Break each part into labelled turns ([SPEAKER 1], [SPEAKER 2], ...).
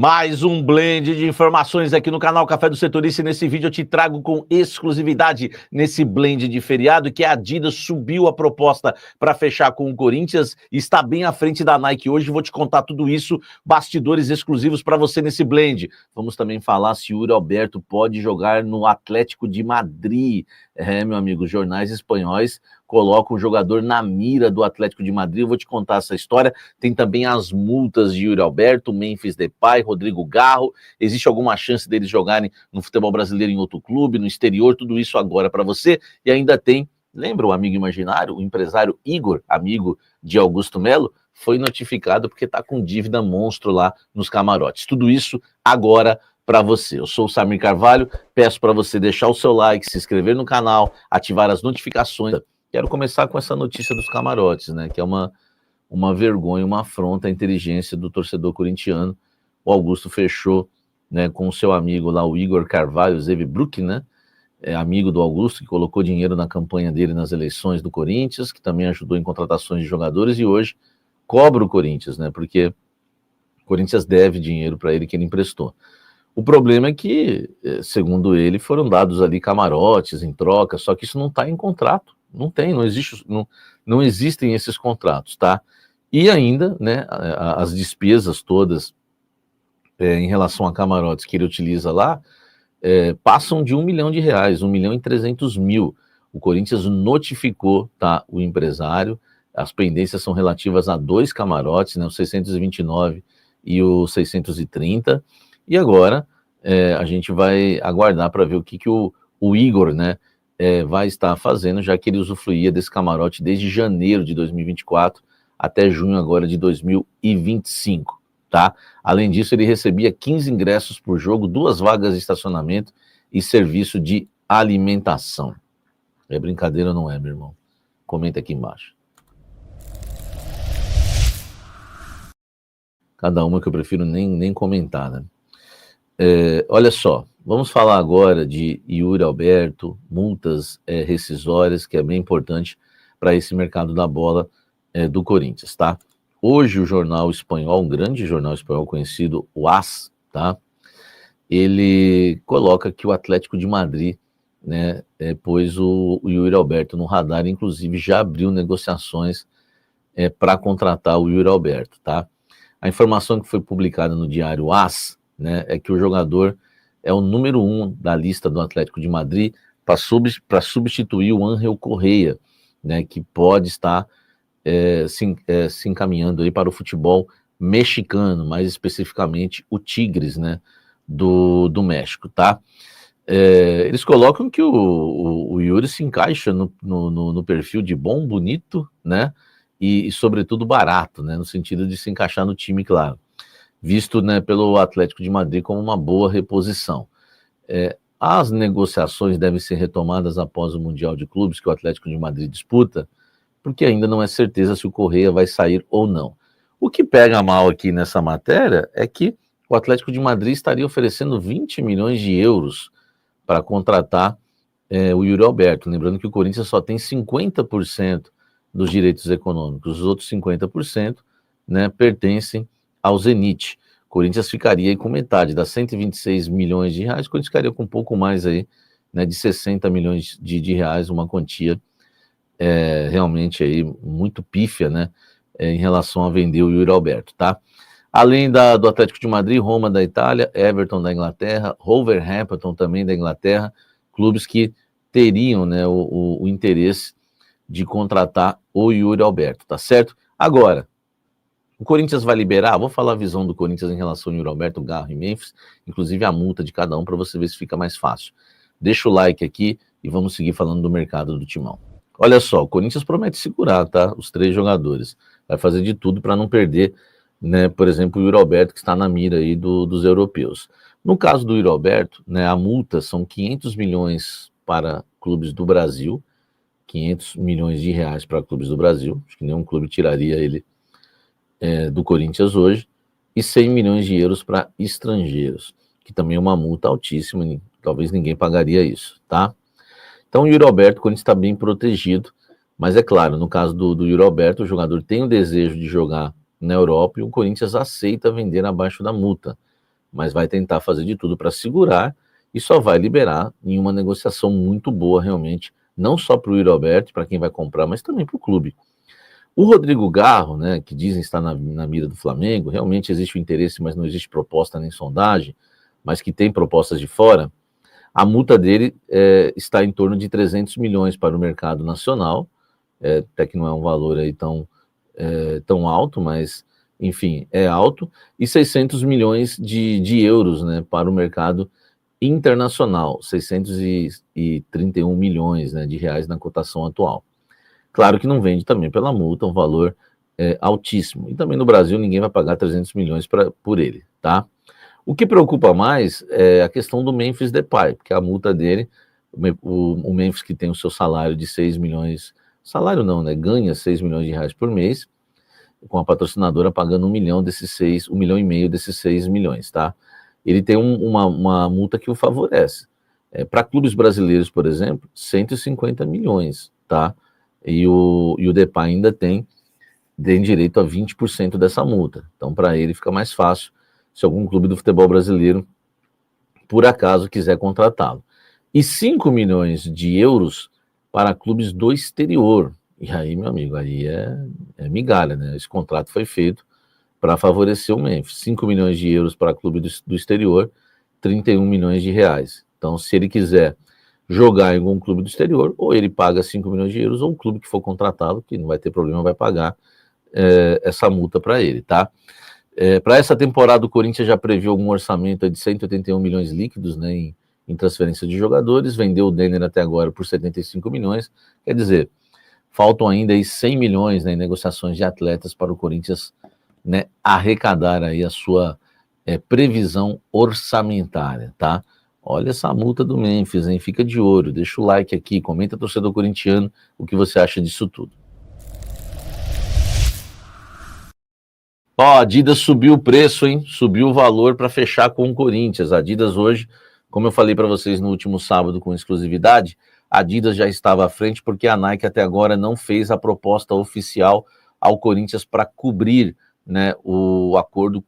[SPEAKER 1] Mais um blend de informações aqui no canal Café do Setorista, e nesse vídeo eu te trago com exclusividade nesse blend de feriado que a Adidas subiu a proposta para fechar com o Corinthians e está bem à frente da Nike. Hoje vou te contar tudo isso, bastidores exclusivos para você nesse blend. Vamos também falar se o Yuri Alberto pode jogar no Atlético de Madrid. Meu amigo, jornais espanhóis colocam o jogador na mira do Atlético de Madrid. Eu vou te contar essa história. Tem também as multas de Yuri Alberto, Memphis Depay, Rodrigo Garro. Existe alguma chance deles jogarem no futebol brasileiro em outro clube, no exterior? Tudo isso agora para você. E ainda tem, lembra o amigo imaginário, o empresário Igor, amigo de Augusto Melo? Foi notificado porque está com dívida monstro lá nos camarotes. Tudo isso agora para você. Eu sou o Samir Carvalho, peço para você deixar o seu like, se inscrever no canal, ativar as notificações. Quero começar com essa notícia dos camarotes, né? Que é uma vergonha, uma afronta à inteligência do torcedor corintiano. O Augusto fechou, né, com o seu amigo lá, o Igor Carvalho Zevbrook, né? Amigo do Augusto, que colocou dinheiro na campanha dele nas eleições do Corinthians, que também ajudou em contratações de jogadores e hoje cobra o Corinthians, né? Porque o Corinthians deve dinheiro para ele que ele emprestou. O problema é que, segundo ele, foram dados ali camarotes em troca, só que isso não está em contrato. Não existem esses contratos, tá? E ainda, né, as despesas todas em relação a camarotes que ele utiliza lá passam de R$1 milhão, R$1.300.000. O Corinthians notificou, tá, o empresário. As pendências são relativas a 2 camarotes, né, o 629 e o 630. E agora a gente vai aguardar para ver o que o Igor, né, vai estar fazendo, já que ele usufruía desse camarote desde janeiro de 2024 até junho agora de 2025, tá? Além disso, ele recebia 15 ingressos por jogo, 2 vagas de estacionamento e serviço de alimentação. É brincadeira ou não é, meu irmão? Comenta aqui embaixo. Cada uma que eu prefiro nem comentar, né? Olha só, vamos falar agora de Yuri Alberto, multas rescisórias, que é bem importante para esse mercado da bola do Corinthians, tá? Hoje o jornal espanhol, um grande jornal espanhol conhecido, o AS, tá? Ele coloca que o Atlético de Madrid, né, pôs o Yuri Alberto no radar, inclusive já abriu negociações para contratar o Yuri Alberto, tá? A informação que foi publicada no diário AS, né, é que o jogador é o número 1 da lista do Atlético de Madrid para substituir o Ángel Correa, né, que pode estar se encaminhando aí para o futebol mexicano, mais especificamente o Tigres, né, do México, tá? Eles colocam que o Yuri se encaixa no perfil de bom, bonito, né, e sobretudo barato, né, no sentido de se encaixar no time, claro, visto, né, pelo Atlético de Madrid como uma boa reposição. As negociações devem ser retomadas após o Mundial de Clubes que o Atlético de Madrid disputa, porque ainda não é certeza se o Correa vai sair ou não. O que pega mal aqui nessa matéria é que o Atlético de Madrid estaria oferecendo 20 milhões de euros para contratar o Yuri Alberto. Lembrando que o Corinthians só tem 50% dos direitos econômicos, os outros 50%, né, pertencem ao Zenit. O Corinthians ficaria aí com metade, das 126 milhões de reais, o Corinthians ficaria com um pouco mais aí, né, de 60 milhões de reais, uma quantia realmente aí muito pífia, né, em relação a vender o Yuri Alberto, tá? Além do Atlético de Madrid, Roma da Itália, Everton da Inglaterra, Wolverhampton também da Inglaterra, clubes que teriam, né, o interesse de contratar o Yuri Alberto, tá certo? Agora, o Corinthians vai liberar, vou falar a visão do Corinthians em relação ao Yuri Alberto, Garro e Memphis, inclusive a multa de cada um para você ver se fica mais fácil. Deixa o like aqui e vamos seguir falando do mercado do Timão. Olha só, o Corinthians promete segurar, tá? Os 3 jogadores. Vai fazer de tudo para não perder, né, por exemplo, o Yuri Alberto, que está na mira aí dos europeus. No caso do Yuri Alberto, né, a multa são 500 milhões para clubes do Brasil, 500 milhões de reais para clubes do Brasil, acho que nenhum clube tiraria ele do Corinthians hoje, e 100 milhões de euros para estrangeiros, que também é uma multa altíssima, talvez ninguém pagaria isso, tá? Então o Yuri Alberto, o Corinthians está bem protegido, mas é claro, no caso do Yuri Alberto, o jogador tem o desejo de jogar na Europa e o Corinthians aceita vender abaixo da multa. mas vai tentar fazer de tudo para segurar e só vai liberar em uma negociação muito boa realmente, não só para o Yuri Alberto, para quem vai comprar, mas também para o clube. O Rodrigo Garro, né, que dizem estar na mira do Flamengo, realmente existe o interesse, mas não existe proposta nem sondagem, mas que tem propostas de fora. A multa dele está em torno de 300 milhões para o mercado nacional, até que não é um valor aí tão alto, mas, enfim, é alto, e 600 milhões de euros, né, para o mercado internacional, 631 milhões, né, de reais na cotação atual. Claro que não vende também pela multa, um valor altíssimo. E também no Brasil ninguém vai pagar 300 milhões por ele, tá? O que preocupa mais é a questão do Memphis Depay, porque a multa dele, o Memphis que tem o seu salário de 6 milhões, salário não, né? Ganha 6 milhões de reais por mês, com a patrocinadora pagando 1 milhão desses 6, 1 milhão e meio desses 6 milhões, tá? Ele tem uma multa que o favorece. Para clubes brasileiros, por exemplo, 150 milhões, tá? E o Depay ainda tem direito a 20% dessa multa. Então, para ele fica mais fácil se algum clube do futebol brasileiro, por acaso, quiser contratá-lo. E 5 milhões de euros para clubes do exterior. E aí, meu amigo, aí é migalha, né? Esse contrato foi feito para favorecer o Memphis. 5 milhões de euros para clube do exterior, 31 milhões de reais. Então, se ele quiser jogar em algum clube do exterior, ou ele paga 5 milhões de euros, ou o clube que for contratá-lo, que não vai ter problema, vai pagar essa multa para ele, tá? Para essa temporada, o Corinthians já previu algum orçamento de 181 milhões líquidos, né, em transferência de jogadores, vendeu o Denner até agora por 75 milhões, quer dizer, faltam ainda aí 100 milhões, né, em negociações de atletas para o Corinthians, né, arrecadar aí a sua previsão orçamentária, tá? Olha essa multa do Memphis, hein? Fica de olho, deixa o like aqui, comenta, torcedor corintiano, o que você acha disso tudo. Ó, a Adidas subiu o preço, hein? Subiu o valor para fechar com o Corinthians. A Adidas hoje, como eu falei para vocês no último sábado com exclusividade, a Adidas já estava à frente porque a Nike até agora não fez a proposta oficial ao Corinthians para cobrir, né, o acordo,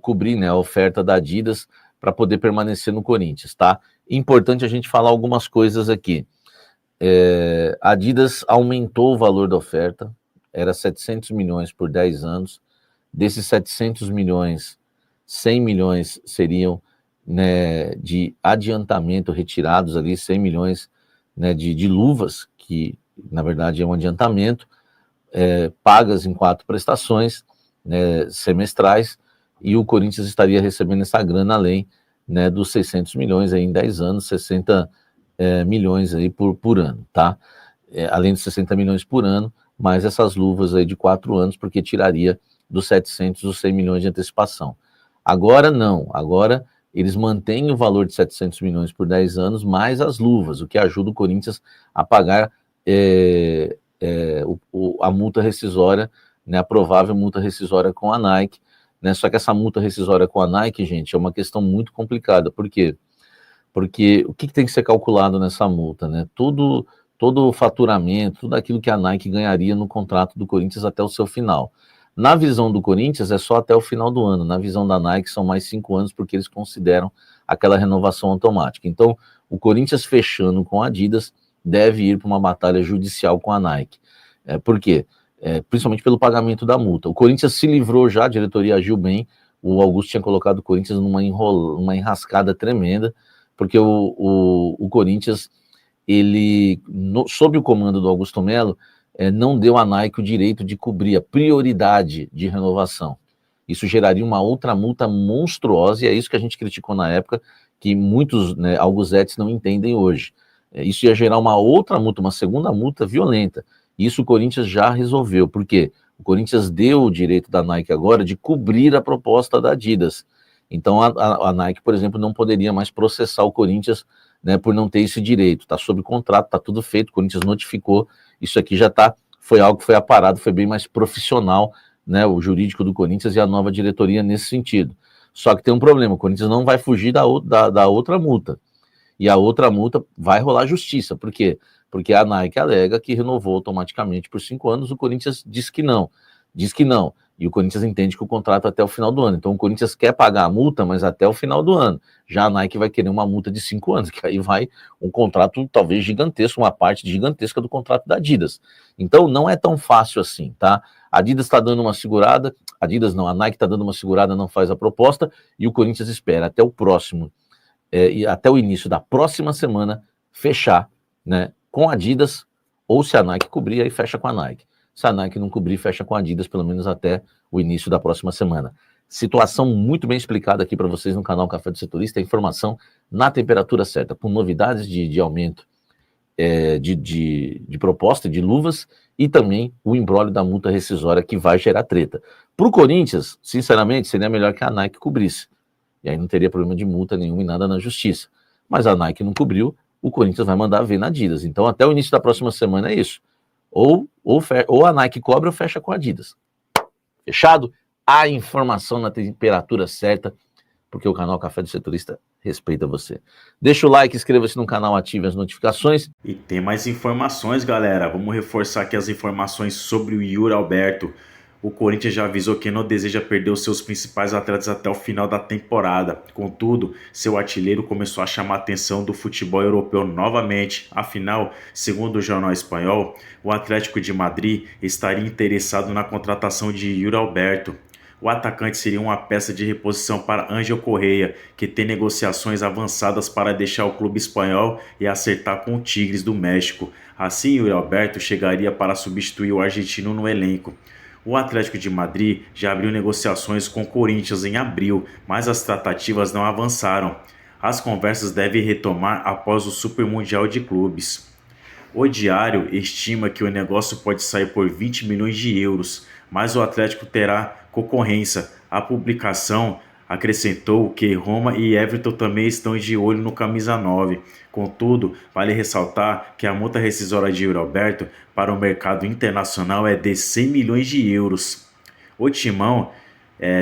[SPEAKER 1] cobrir, né, a oferta da Adidas para poder permanecer no Corinthians, tá? Importante a gente falar algumas coisas aqui. A Adidas aumentou o valor da oferta, era 700 milhões por 10 anos. Desses 700 milhões, 100 milhões seriam, né, de adiantamento retirados ali, 100 milhões, né, de luvas, que na verdade é um adiantamento, pagas em 4 prestações, né, semestrais, e o Corinthians estaria recebendo essa grana além, né, dos 600 milhões aí em 10 anos, 60 milhões aí por ano, tá? Além de 60 milhões por ano, mais essas luvas aí de 4 anos, porque tiraria dos 700 os 100 milhões de antecipação. Agora não, agora eles mantêm o valor de 700 milhões por 10 anos, mais as luvas, o que ajuda o Corinthians a pagar a multa rescisória, né, a provável multa rescisória com a Nike, né? Só que essa multa rescisória com a Nike, gente, é uma questão muito complicada. Por quê? Porque o que tem que ser calculado nessa multa, né? Todo o faturamento, tudo aquilo que a Nike ganharia no contrato do Corinthians até o seu final. Na visão do Corinthians é só até o final do ano, na visão da Nike são mais 5 anos, porque eles consideram aquela renovação automática. Então, o Corinthians fechando com a Adidas deve ir para uma batalha judicial com a Nike. Por quê? Principalmente pelo pagamento da multa. O Corinthians se livrou já, a diretoria agiu bem, o Augusto tinha colocado o Corinthians numa enrascada tremenda, porque o Corinthians, ele, sob o comando do Augusto Melo, não deu à Nike o direito de cobrir a prioridade de renovação. Isso geraria uma outra multa monstruosa, e é isso que a gente criticou na época, que muitos, né, algozetes não entendem hoje. Isso ia gerar uma outra multa, uma segunda multa violenta. Isso o Corinthians já resolveu. Por quê? O Corinthians deu o direito da Nike agora de cobrir a proposta da Adidas. Então a Nike, por exemplo, não poderia mais processar o Corinthians, né, por não ter esse direito. Está sob contrato, está tudo feito, o Corinthians notificou. Isso aqui já foi algo que foi aparado, foi bem mais profissional, né, o jurídico do Corinthians e a nova diretoria nesse sentido. Só que tem um problema, o Corinthians não vai fugir da outra multa. E a outra multa vai rolar justiça. Por quê? Porque a Nike alega que renovou automaticamente por 5 anos, o Corinthians diz que não. Diz que não. E o Corinthians entende que o contrato é até o final do ano. Então o Corinthians quer pagar a multa, mas até o final do ano. Já a Nike vai querer uma multa de 5 anos, que aí vai um contrato talvez gigantesco, uma parte gigantesca do contrato da Adidas. Então não é tão fácil assim, tá? A Adidas está dando uma segurada, Adidas não, a Nike está dando uma segurada, não faz a proposta, e o Corinthians espera até o próximo, e até o início da próxima semana, fechar, né, com a Adidas, ou se a Nike cobrir, aí fecha com a Nike. Se a Nike não cobrir, fecha com a Adidas, pelo menos até o início da próxima semana. Situação muito bem explicada aqui para vocês no canal Café do Setorista, informação na temperatura certa, com novidades de aumento de proposta, de luvas, e também o imbróglio da multa rescisória que vai gerar treta. Para o Corinthians, sinceramente, seria melhor que a Nike cobrisse. E aí não teria problema de multa nenhuma e nada na justiça. Mas a Nike não cobriu, o Corinthians vai mandar ver na Adidas. Então, até o início da próxima semana é isso. Ou a Nike cobra ou fecha com a Adidas. Fechado? A informação na temperatura certa, porque o canal Café do Setorista respeita você. Deixa o like, inscreva-se no canal, ative as notificações.
[SPEAKER 2] E tem mais informações, galera. Vamos reforçar aqui as informações sobre o Yuri Alberto. O Corinthians já avisou que não deseja perder os seus principais atletas até o final da temporada. Contudo, seu artilheiro começou a chamar a atenção do futebol europeu novamente. Afinal, segundo o jornal espanhol, o Atlético de Madrid estaria interessado na contratação de Yuri Alberto. O atacante seria uma peça de reposição para Ángel Correia, que tem negociações avançadas para deixar o clube espanhol e acertar com o Tigres do México. Assim, Yuri Alberto chegaria para substituir o argentino no elenco. O Atlético de Madrid já abriu negociações com o Corinthians em abril, mas as tratativas não avançaram. As conversas devem retomar após o Super Mundial de Clubes. O Diário estima que o negócio pode sair por 20 milhões de euros, mas o Atlético terá concorrência. A publicação acrescentou que Roma e Everton também estão de olho no camisa 9. Contudo, vale ressaltar que a multa rescisória de Yuri Alberto para o mercado internacional é de 100 milhões de euros. O Timão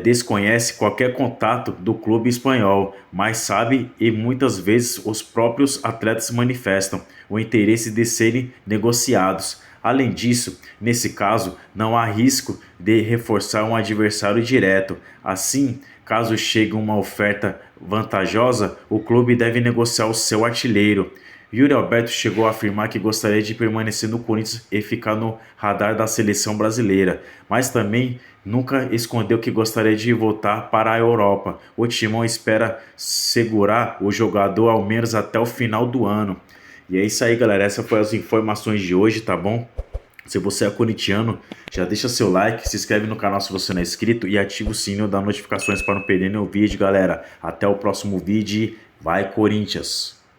[SPEAKER 2] desconhece qualquer contato do clube espanhol, mas sabe e muitas vezes os próprios atletas manifestam o interesse de serem negociados. Além disso, nesse caso, não há risco de reforçar um adversário direto. Assim, caso chegue uma oferta vantajosa, o clube deve negociar o seu artilheiro. Yuri Alberto chegou a afirmar que gostaria de permanecer no Corinthians e ficar no radar da seleção brasileira, mas também nunca escondeu que gostaria de voltar para a Europa. O Timão espera segurar o jogador ao menos até o final do ano. E é isso aí, galera. Essas foram as informações de hoje, tá bom? Se você é corintiano, já deixa seu like, se inscreve no canal se você não é inscrito e ativa o sininho das notificações para não perder nenhum vídeo, galera. Até o próximo vídeo. Vai, Corinthians!